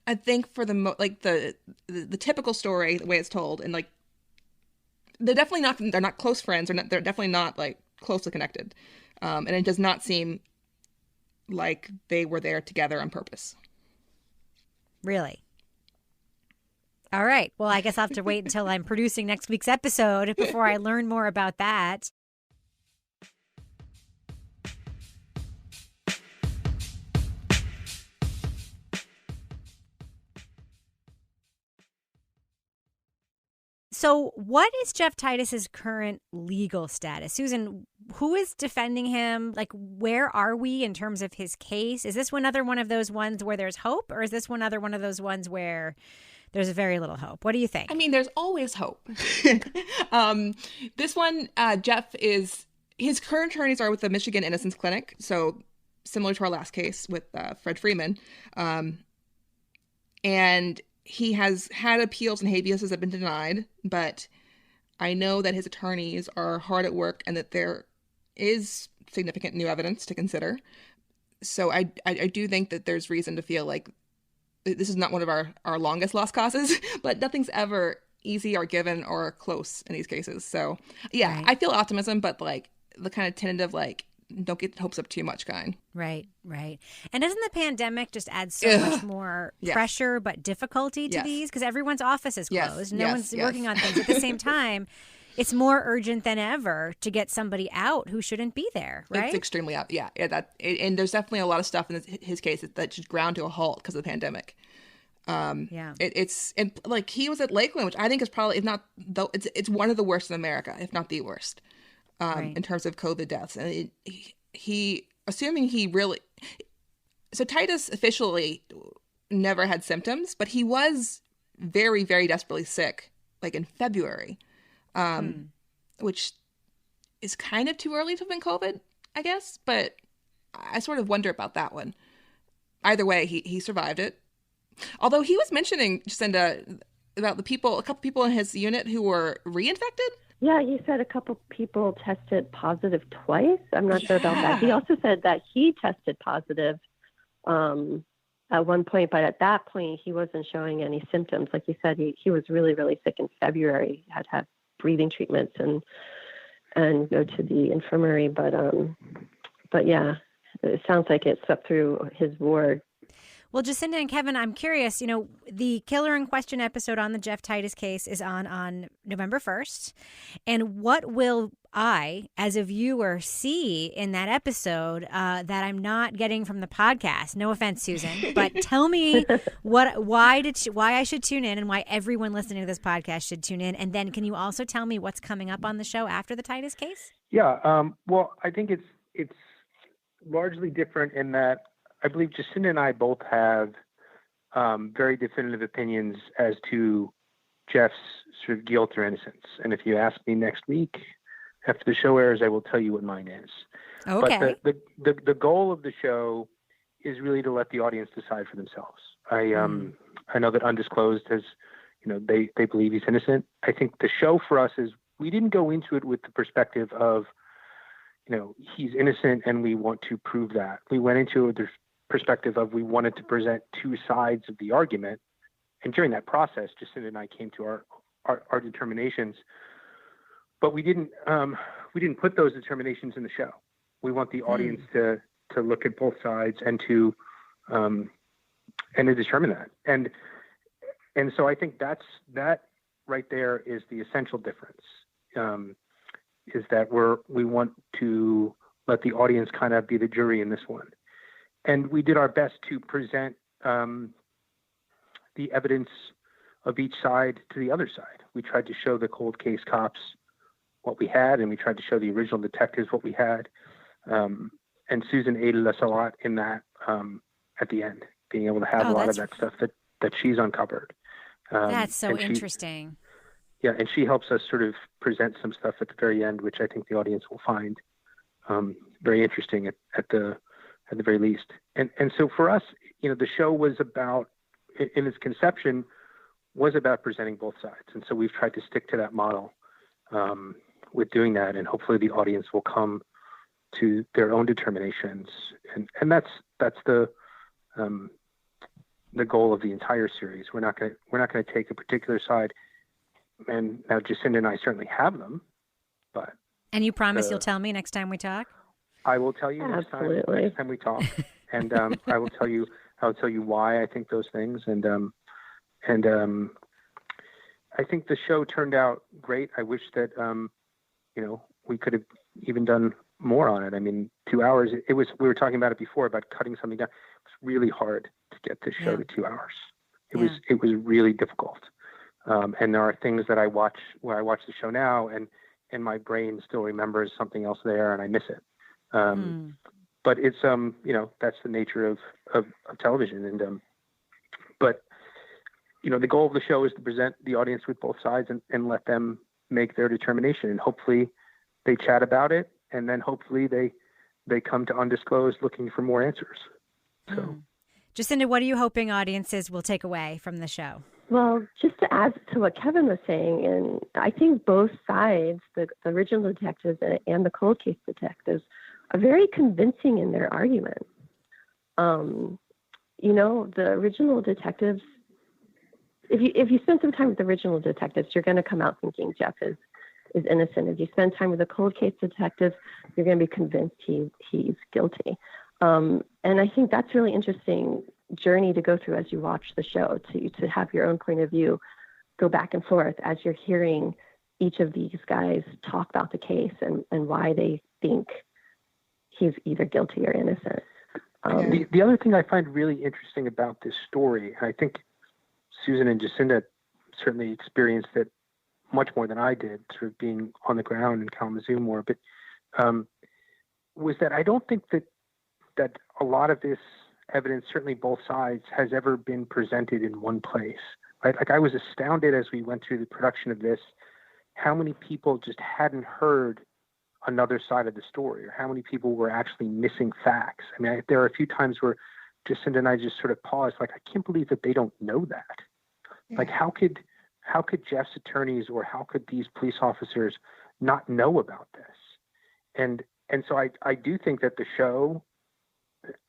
I think for the typical story, the way it's told, and they're not close friends, they're definitely not closely connected, and it does not seem like they were there together on purpose. Really? All right. Well, I guess I'll have to wait until I'm producing next week's episode before I learn more about that. So what is Jeff Titus's current legal status? Susan, who is defending him? Where are we in terms of his case? Is this another one of those ones where there's hope, or is this another one of those ones where there's very little hope? What do you think? I mean, there's always hope. This one, his current attorneys are with the Michigan Innocence Clinic, so similar to our last case with Fred Freeman. And he has had appeals and habeas that have been denied, but I know that his attorneys are hard at work and that there is significant new evidence to consider. So I do think that there's reason to feel like this is not one of our longest lost causes, but nothing's ever easy or given or close in these cases. So yeah, right. I feel optimism, but the kind of tentative, don't get hopes up too much kind. Right. And doesn't the pandemic just add so much more pressure but difficulty to these? Because everyone's office is closed. No one's working on things. At the same time, it's more urgent than ever to get somebody out who shouldn't be there, right? It's extremely up. Yeah. And there's definitely a lot of stuff in his case that just ground to a halt because of the pandemic. It's and like he was at Lakeland, which I think is probably, if not though, it's one of the worst in America, if not the worst, in terms of COVID deaths. And he assuming he really, so Titus officially never had symptoms, but he was very, very desperately sick, like in February, which is kind of too early to have been COVID, I guess. But I sort of wonder about that one. Either way, he survived it. Although he was mentioning, Jacinda, about a couple people in his unit who were reinfected. Yeah, he said a couple people tested positive twice. I'm not sure about that. He also said that he tested positive at one point, but at that point, he wasn't showing any symptoms. Like you said, he was really, really sick in February. He had to have breathing treatments and go to the infirmary. But yeah, it sounds like it swept through his ward. Well, Jacinda and Kevin, I'm curious, the Killer in Question episode on the Jeff Titus case is on November 1st. And what will I, as a viewer, see in that episode that I'm not getting from the podcast? No offense, Susan, but tell me why I should tune in and why everyone listening to this podcast should tune in. And then can you also tell me what's coming up on the show after the Titus case? Yeah, well, I think it's largely different in that I believe Jacinda and I both have very definitive opinions as to Jeff's sort of guilt or innocence. And if you ask me next week after the show airs, I will tell you what mine is. Okay. But the goal of the show is really to let the audience decide for themselves. I know that Undisclosed has, they believe he's innocent. I think the show for us is we didn't go into it with the perspective of, he's innocent and we want to prove that. We went into it with the perspective of we wanted to present two sides of the argument. And during that process, Jacinda and I came to our determinations, but we didn't put those determinations in the show. We want the audience to look at both sides and to determine that. And so I think that right there is the essential difference. Is that we want to let the audience kind of be the jury in this one. And we did our best to present the evidence of each side to the other side. We tried to show the cold case cops what we had, and we tried to show the original detectives what we had. And Susan aided us a lot in that at the end, being able to have a lot of that stuff that she's uncovered. That's so interesting. Yeah, and she helps us sort of present some stuff at the very end, which I think the audience will find very interesting at the very least. And so for us, the show was about, in its conception, was about presenting both sides. And so we've tried to stick to that model with doing that, and hopefully the audience will come to their own determinations. And that's the goal of the entire series. We're not going to take a particular side. And now Jacinda and I certainly have them, but. And you promise you'll tell me next time we talk? I will tell you next time we talk, and I will tell you why I think those things, and I think the show turned out great. I wish that we could have even done more on it. I mean, 2 hours. We were talking about it before about cutting something down. It was really hard to get this show to 2 hours. It was really difficult. And there are things that I watch the show now, and my brain still remembers something else there, and I miss it. But it's that's the nature of television, and but the goal of the show is to present the audience with both sides and let them make their determination, and hopefully they chat about it, and then hopefully they come to Undisclosed looking for more answers. So, Jacinda, what are you hoping audiences will take away from the show? Well, just to add to what Kevin was saying, and I think both sides, the original detectives and the cold case detectives, are very convincing in their arguments. The original detectives, if you spend some time with the original detectives, you're going to come out thinking Jeff is innocent. If you spend time with the cold case detectives, you're going to be convinced he's guilty. And I think that's really interesting journey to go through as you watch the show, to have your own point of view, go back and forth as you're hearing each of these guys talk about the case and why they think he's either guilty or innocent. The other thing I find really interesting about this story, and I think Susan and Jacinda certainly experienced it much more than I did, sort of being on the ground in Kalamazoo more. But was that I don't think that a lot of this evidence, certainly both sides, has ever been presented in one place. Right? Like, I was astounded as we went through the production of this, how many people just hadn't heard another side of the story, or how many people were actually missing facts. I mean, there are a few times where Jacinda and I just sort of paused, like, I can't believe that they don't know that. Yeah. Like, how could Jeff's attorneys, or how could these police officers not know about this? And so I do think that the show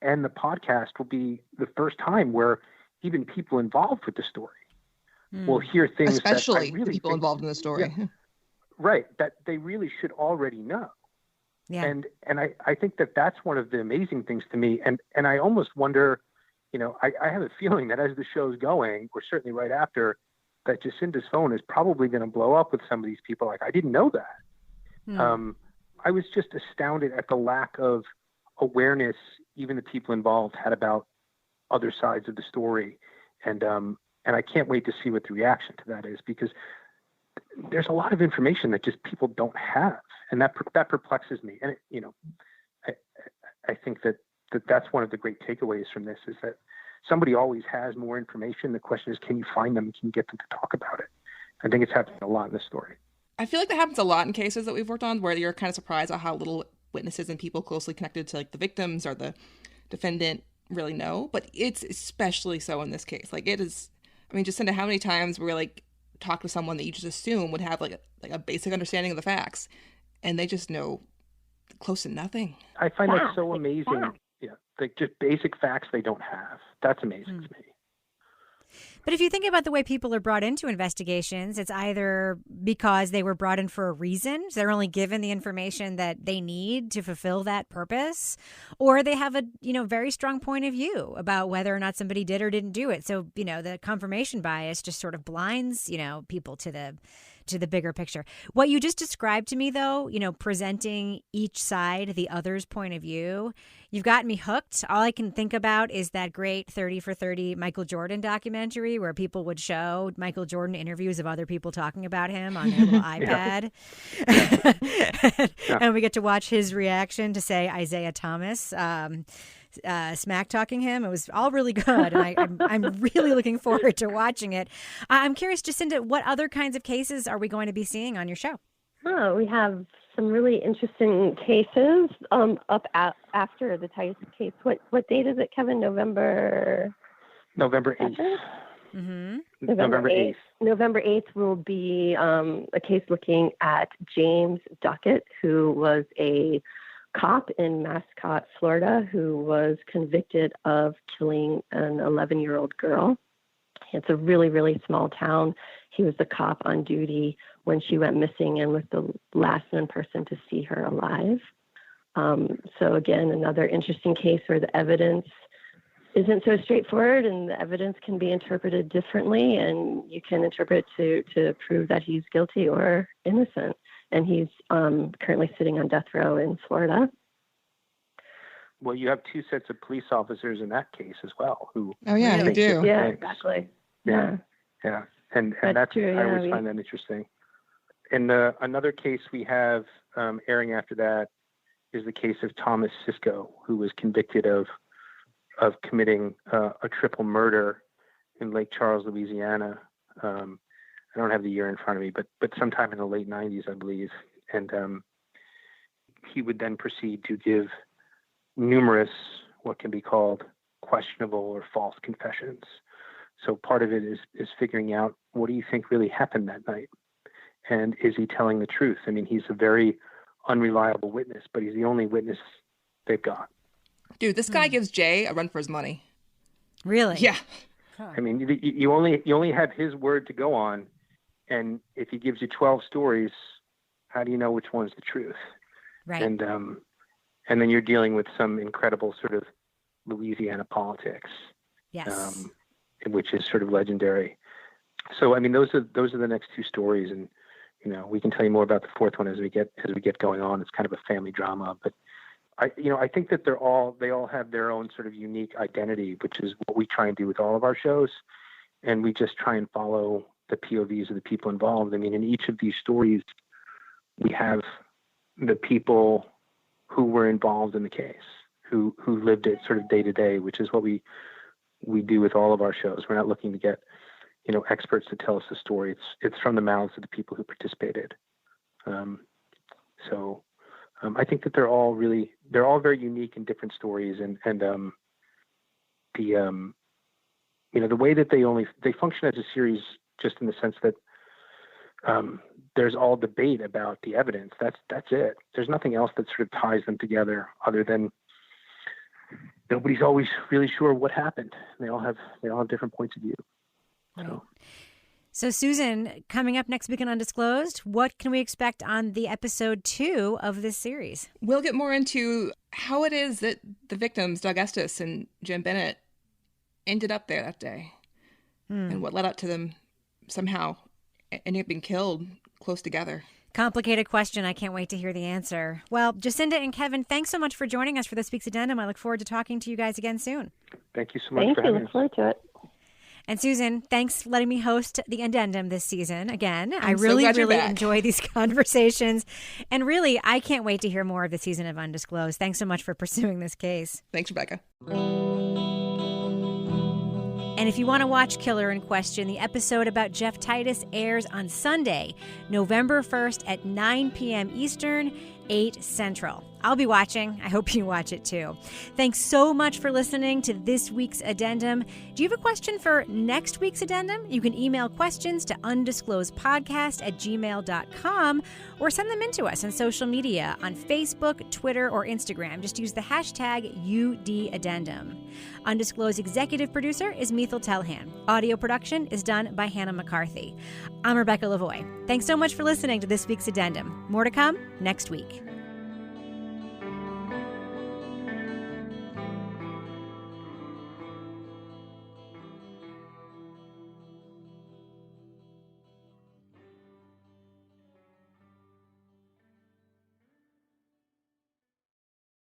and the podcast will be the first time where even people involved with the story will hear things, especially that I really people involved in the story. Yeah, right, that they really should already know. Yeah. And I think that that's one of the amazing things to me. And I almost wonder, I have a feeling that as the show's going, or certainly right after, that Jacinda's phone is probably going to blow up with some of these people. Like, I didn't know that. I was just astounded at the lack of awareness even the people involved had about other sides of the story. And I can't wait to see what the reaction to that is, because there's a lot of information that just people don't have. And that perplexes me. And, I think that's one of the great takeaways from this, is that somebody always has more information. The question is, can you find them? Can you get them to talk about it? I think it's happening a lot in this story. I feel like that happens a lot in cases that we've worked on, where you're kind of surprised at how little witnesses and people closely connected to, like, the victims or the defendant really know. But it's especially so in this case. Like, it is, I mean, Jacinda, how many times we're like, talk to someone that you just assume would have like a basic understanding of the facts, and they just know close to nothing. I find that so amazing. Yeah, like, just basic facts they don't have. That's amazing to me. But if you think about the way people are brought into investigations, it's either because they were brought in for a reason, so they're only given the information that they need to fulfill that purpose, or they have a very strong point of view about whether or not somebody did or didn't do it. So the confirmation bias just sort of blinds people to the bigger picture. What you just described to me, though, presenting each side, the other's point of view, you've gotten me hooked. All I can think about is that great 30 for 30 Michael Jordan documentary, where people would show Michael Jordan interviews of other people talking about him on their little iPad. And we get to watch his reaction to, say, Isaiah Thomas smack talking him. It was all really good, and I'm really looking forward to watching it. I'm curious, Jacinda, what other kinds of cases are we going to be seeing on your show? Oh, we have some really interesting cases after the Titus case. What date is it, Kevin? November 8th. Mm-hmm. November 8th. November 8th will be a case looking at James Duckett, who was a cop in Mascot, Florida, who was convicted of killing an 11-year-old girl. It's a really, really small town. He was the cop on duty when she went missing and was the last known person to see her alive. So again, another interesting case where the evidence isn't so straightforward, and the evidence can be interpreted differently, and you can interpret to prove that he's guilty or innocent. And he's currently sitting on death row in Florida. Well, you have two sets of police officers in that case as well. Who? Oh yeah, you do. Yeah, exactly. Yeah. And that's true, I always find that interesting. And another case we have airing after that is the case of Thomas Sisko, who was convicted of committing a triple murder in Lake Charles, Louisiana. I don't have the year in front of me, but sometime in the late 90s, I believe. And he would then proceed to give numerous what can be called questionable or false confessions. So part of it is figuring out, what do you think really happened that night? And is he telling the truth? I mean, he's a very unreliable witness, but he's the only witness they've got. Dude, this guy gives Jay a run for his money. Really? Yeah. Huh. I mean, you only have his word to go on. And if he gives you 12 stories, how do you know which one's the truth? Right. And then you're dealing with some incredible sort of Louisiana politics, Yes. Which is sort of legendary. So I mean, those are the next two stories, and we can tell you more about the fourth one as we get going on. It's kind of a family drama, but I think that they all have their own sort of unique identity, which is what we try and do with all of our shows. and we just try and follow the POVs of the people involved. I mean, in each of these stories, we have the people who were involved in the case, who lived it sort of day to day, which is what we do with all of our shows. We're not looking to get, experts to tell us the story. It's from the mouths of the people who participated. So I think that they're all very unique and different stories, and the way that they function as a series, just in the sense that there's all debate about the evidence. That's it. There's nothing else that sort of ties them together, other than nobody's always really sure what happened. They all have different points of view. So Susan, coming up next week on Undisclosed, what can we expect on the episode 2 of this series? We'll get more into how it is that the victims, Doug Estes and Jim Bennett, ended up there that day, and what led up to them somehow ending up being killed close together. Complicated question. I can't wait to hear the answer. Well, Jacinda and Kevin, thanks so much for joining us for this week's Addendum. I look forward to talking to you guys again soon. Thank you so much for having us. Look forward to it. And Susan, thanks for letting me host the Addendum this season again. I so really, glad you're really back. enjoy these conversations. And really, I can't wait to hear more of the season of Undisclosed. Thanks so much for pursuing this case. Thanks, Rebecca. And if you want to watch Killer in Question, the episode about Jeff Titus airs on Sunday, November 1st at 9 p.m. Eastern, 8 Central. I'll be watching. I hope you watch it too. Thanks so much for listening to this week's Addendum. Do you have a question for next week's Addendum? You can email questions to undisclosedpodcast@gmail.com or send them in to us on social media on Facebook, Twitter, or Instagram. Just use the hashtag UDAddendum. Undisclosed executive producer is Mithil Telhan. Audio production is done by Hannah McCarthy. I'm Rebecca Lavoie. Thanks so much for listening to this week's Addendum. More to come next week.